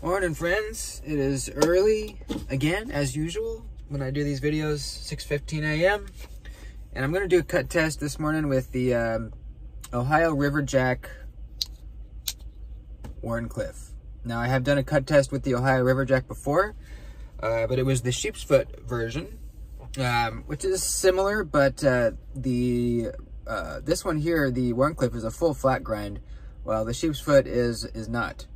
Morning, friends. It is early again, as usual, when I do these videos, 6:15 a.m. And I'm going to do a cut test this morning with the Ohio Riverjack Wharncliffe. Now, I have done a cut test with the Ohio Riverjack before, but it was the sheep's foot version, which is similar, but this one here, the Wharncliffe, is a full flat grind, while the sheep's foot is not.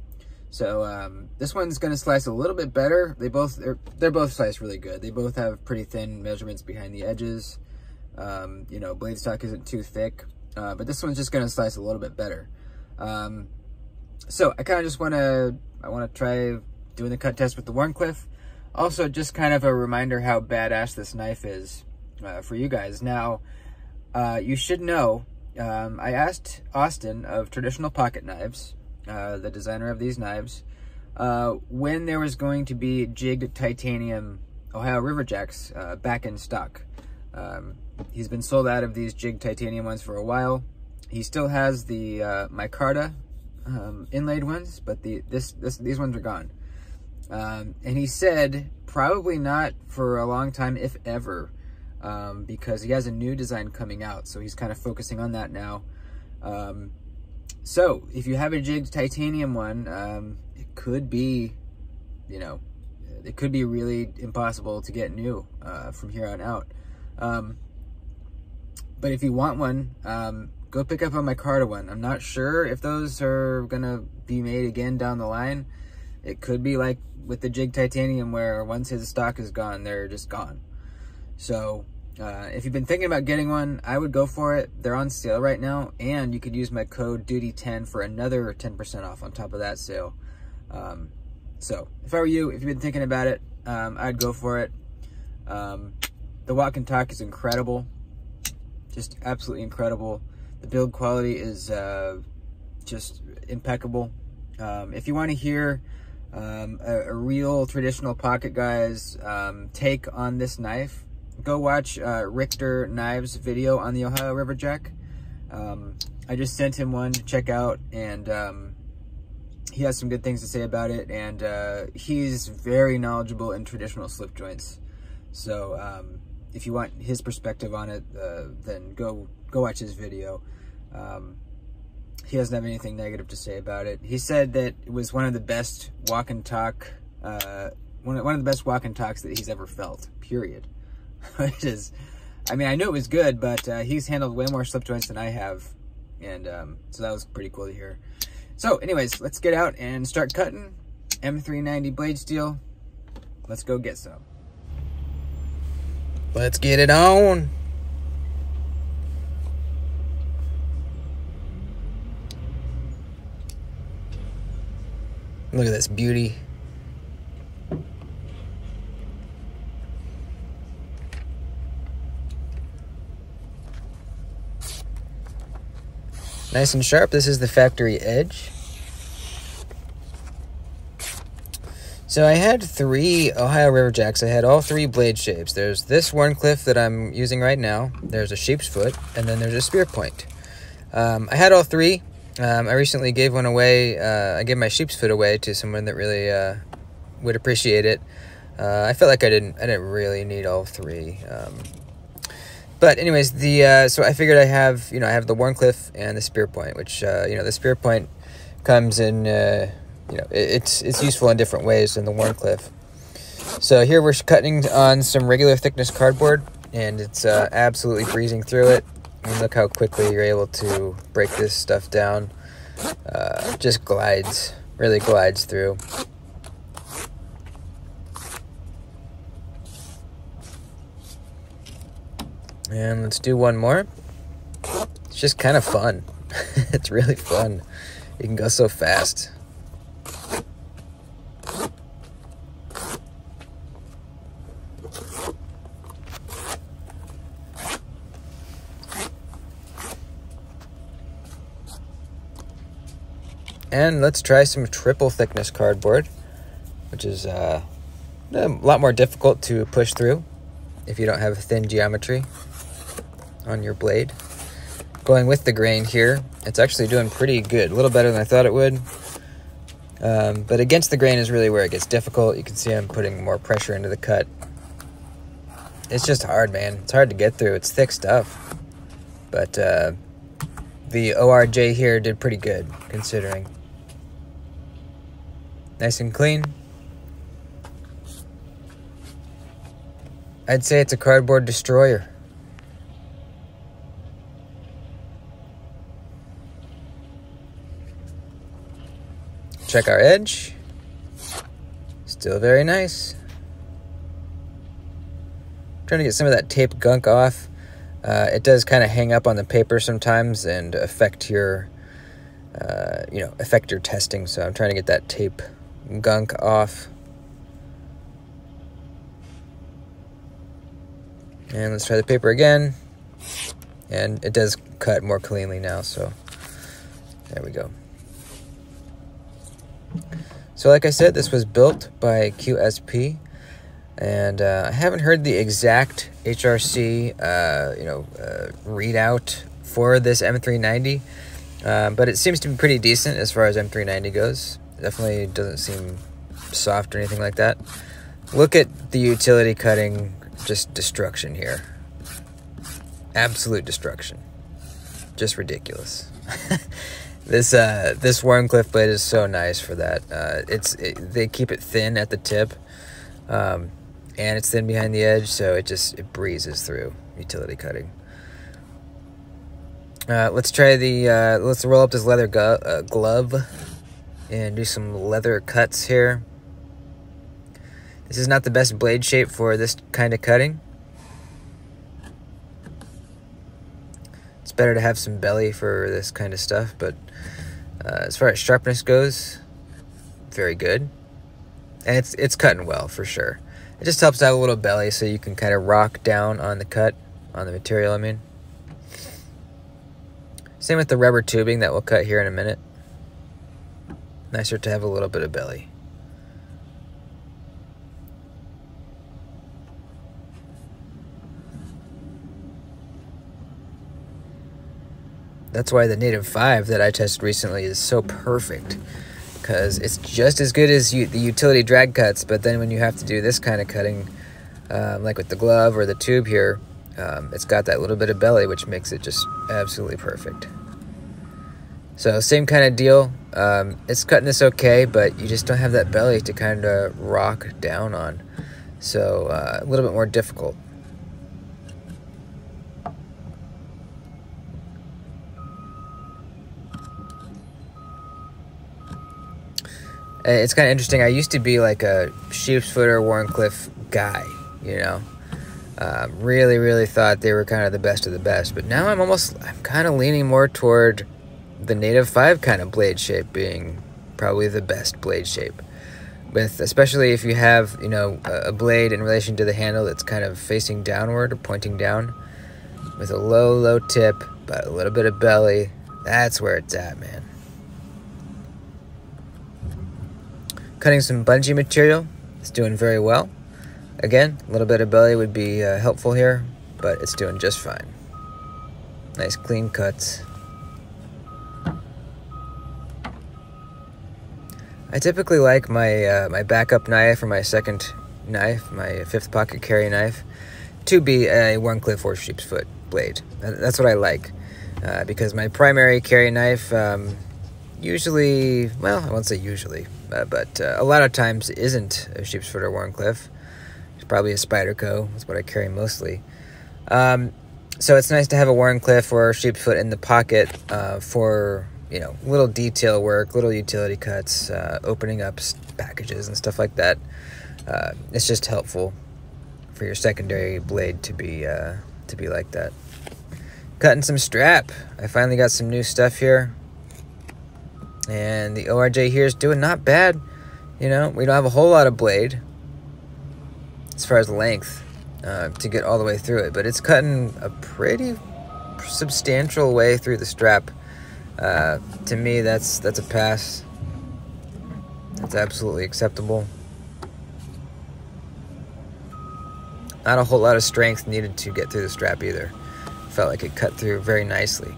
So this one's going to slice a little bit better. They're both sliced really good. They both have pretty thin measurements behind the edges. You know, blade stock isn't too thick, but this one's just going to slice a little bit better. So I kind of just want to try doing the cut test with the Wharncliffe. Also, just kind of a reminder how badass this knife is for you guys. Now, you should know, I asked Austin of Traditional Pocket Knives, the designer of these knives, when there was going to be jigged titanium Ohio Riverjacks back in stock. He's been sold out of these jigged titanium ones for a while. He still has the micarta inlaid ones, but these ones are gone. And he said probably not for a long time, if ever, because he has a new design coming out, so he's kind of focusing on that now. So if you have a jigged titanium one, it could be, you know, it could be really impossible to get new from here on out. But if you want one, go pick up a micarta one. I'm not sure if those are gonna be made again down the line. It could be like with the jigged titanium, where once his stock is gone, they're just gone. So if you've been thinking about getting one, I would go for it. They're on sale right now, and you could use my code DUTY10 for another 10% off on top of that sale. So if I were you, if you've been thinking about it, I'd go for it. The walk and talk is incredible, just absolutely incredible. The build quality is just impeccable. If you want to hear a real traditional pocket guy's take on this knife, go watch Richter Knives video on the Ohio Riverjack. I just sent him one to check out, and he has some good things to say about it, and he's very knowledgeable in traditional slip joints. So if you want his perspective on it, then go watch his video. He doesn't have anything negative to say about it. He said that it was one of the best walk and talk, one of the best walk and talks that he's ever felt, period. Which is, I mean, I knew it was good, but he's handled way more slip joints than I have, and so that was pretty cool to hear. So anyways, let's get out and start cutting. M390 blade steel. Let's go get some. Let's get it on. Look at this beauty. Nice and sharp. This is the factory edge. So I had 3 Ohio Riverjacks. I had all 3 blade shapes. There's this Wharncliffe that I'm using right now. There's a sheep's foot, and then there's a spear point. I had all 3. I recently gave one away. I gave my sheep's foot away to someone that really would appreciate it. I felt like I didn't really need all 3. But anyways, so I figured I have the Wharncliffe and the spear point, which the spear point comes in, it's useful in different ways than the Wharncliffe. So here we're cutting on some regular thickness cardboard, and it's absolutely breezing through it. And look how quickly you're able to break this stuff down. Just glides, really glides through. And let's do one more. It's just kind of fun. It's really fun. You can go so fast. And let's try some triple thickness cardboard, which is a lot more difficult to push through if you don't have thin geometry on your blade. Going with the grain here, it's actually doing pretty good, a little better than I thought it would. But against the grain is really where it gets difficult. You can see I'm putting more pressure into the cut. It's just hard, man. It's hard to get through. It's thick stuff. But the ORJ here did pretty good, considering. Nice and clean. I'd say it's a cardboard destroyer. Check our edge. Still very nice. Trying to get some of that tape gunk off. It does kind of hang up on the paper sometimes and affect your, affect your testing. So I'm trying to get that tape gunk off. And let's try the paper again. And it does cut more cleanly now, so there we go. So like I said, this was built by QSP, and I haven't heard the exact HRC, readout for this M390, but it seems to be pretty decent as far as M390 goes. Definitely doesn't seem soft or anything like that. Look at the utility cutting, just destruction here. Absolute destruction. Just ridiculous. This Wharncliffe blade is so nice for that. They keep it thin at the tip, and it's thin behind the edge, so it breezes through utility cutting. Let's try let's roll up this leather glove and do some leather cuts here. This is not the best blade shape for this kind of cutting. It's better to have some belly for this kind of stuff, but as far as sharpness goes, very good. And it's cutting well for sure. It just helps out a little belly so you can kind of rock down on the cut, on the material, I mean. Same with the rubber tubing that we'll cut here in a minute. Nicer to have a little bit of belly. That's why the Native 5 that I tested recently is so perfect, because it's just as good as the utility drag cuts, but then when you have to do this kind of cutting, like with the glove or the tube here, it's got that little bit of belly, which makes it just absolutely perfect. So same kind of deal. It's cutting this okay, but you just don't have that belly to kind of rock down on, so a little bit more difficult. It's kind of interesting. I used to be like a sheep's foot or Wharncliffe guy, you know. Really, really thought they were kind of the best of the best. But now I'm kind of leaning more toward the Native 5 kind of blade shape being probably the best blade shape. Especially if you have, a blade in relation to the handle that's kind of facing downward or pointing down with a low tip, but a little bit of belly. That's where it's at, man. Cutting some bungee material, it's doing very well. Again, a little bit of belly would be helpful here, but it's doing just fine. Nice clean cuts. I typically like my my backup knife or my second knife, my 5th pocket carry knife, to be a Wharncliffe or sheep's foot blade. That's what I like, because my primary carry knife usually, well, I won't say usually, but a lot of times isn't a sheep's foot or Wharncliffe. It's probably a Spyderco. That's what I carry mostly. So it's nice to have a Wharncliffe or a sheep's foot in the pocket for, little detail work, little utility cuts, opening up packages and stuff like that. It's just helpful for your secondary blade to be like that. Cutting some strap. I finally got some new stuff here. And the ORJ here is doing not bad. We don't have a whole lot of blade as far as length to get all the way through it, but it's cutting a pretty substantial way through the strap. To me, that's a pass. That's absolutely acceptable. Not a whole lot of strength needed to get through the strap either. Felt like it cut through very nicely.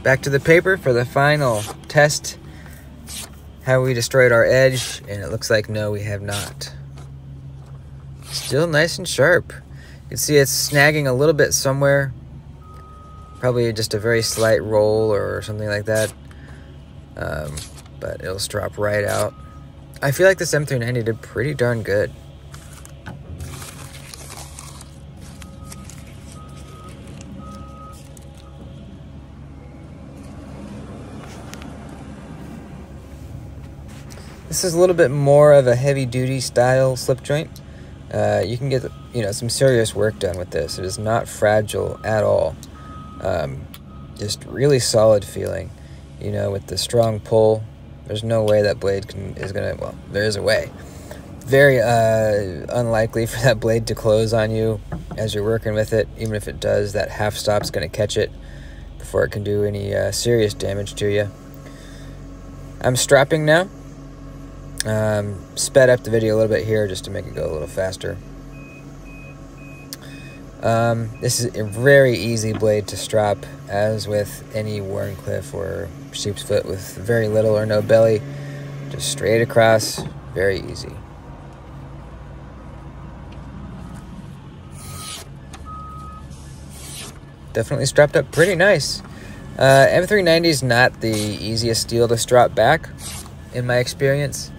back to the paper for the final test. Have we destroyed our edge? And it looks like no, we have not. Still nice and sharp. You can see it's snagging a little bit somewhere. Probably just a very slight roll or something like that. But it'll strop right out. I feel like this M390 did pretty darn good. This is a little bit more of a heavy-duty style slip joint. You can get, some serious work done with this. It is not fragile at all. Just really solid feeling. With the strong pull, there's no way that blade is gonna. Well, there is a way. Very unlikely for that blade to close on you as you're working with it. Even if it does, that half stop's gonna catch it before it can do any serious damage to you. I'm strapping now. Sped up the video a little bit here just to make it go a little faster. This is a very easy blade to strap, as with any Wharncliffe or sheep's foot with very little or no belly. Just straight across, very easy. Definitely strapped up pretty nice. M390 is not the easiest steel to strap back, in my experience.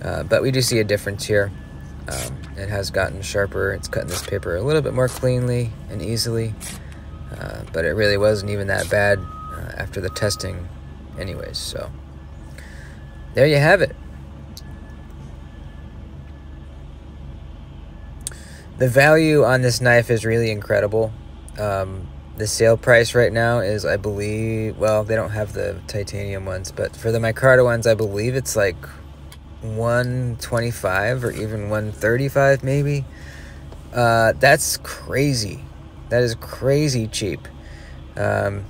But we do see a difference here. It has gotten sharper. It's cutting this paper a little bit more cleanly and easily. But it really wasn't even that bad after the testing anyways. So there you have it. The value on this knife is really incredible. The sale price right now is, I believe, well, they don't have the titanium ones, but for the micarta ones, I believe it's like $125 or even $135 maybe. That's crazy. That is crazy cheap. If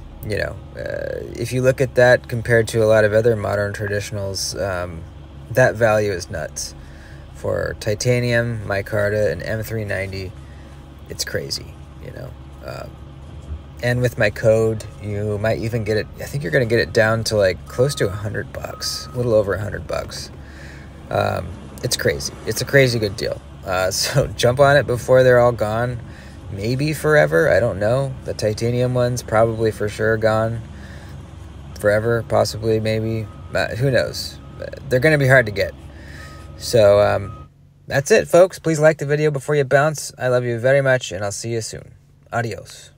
you look at that compared to a lot of other modern traditionals, that value is nuts. For titanium, micarta, and M390, it's crazy, and with my code, you might even get it, I think you're going to get it down to like close to $100, a little over $100. It's crazy. It's a crazy good deal. So jump on it before they're all gone. Maybe forever. I don't know. The titanium ones probably for sure gone forever, possibly, maybe. Who knows? They're going to be hard to get. So that's it, folks. Please like the video before you bounce. I love you very much, and I'll see you soon. Adios.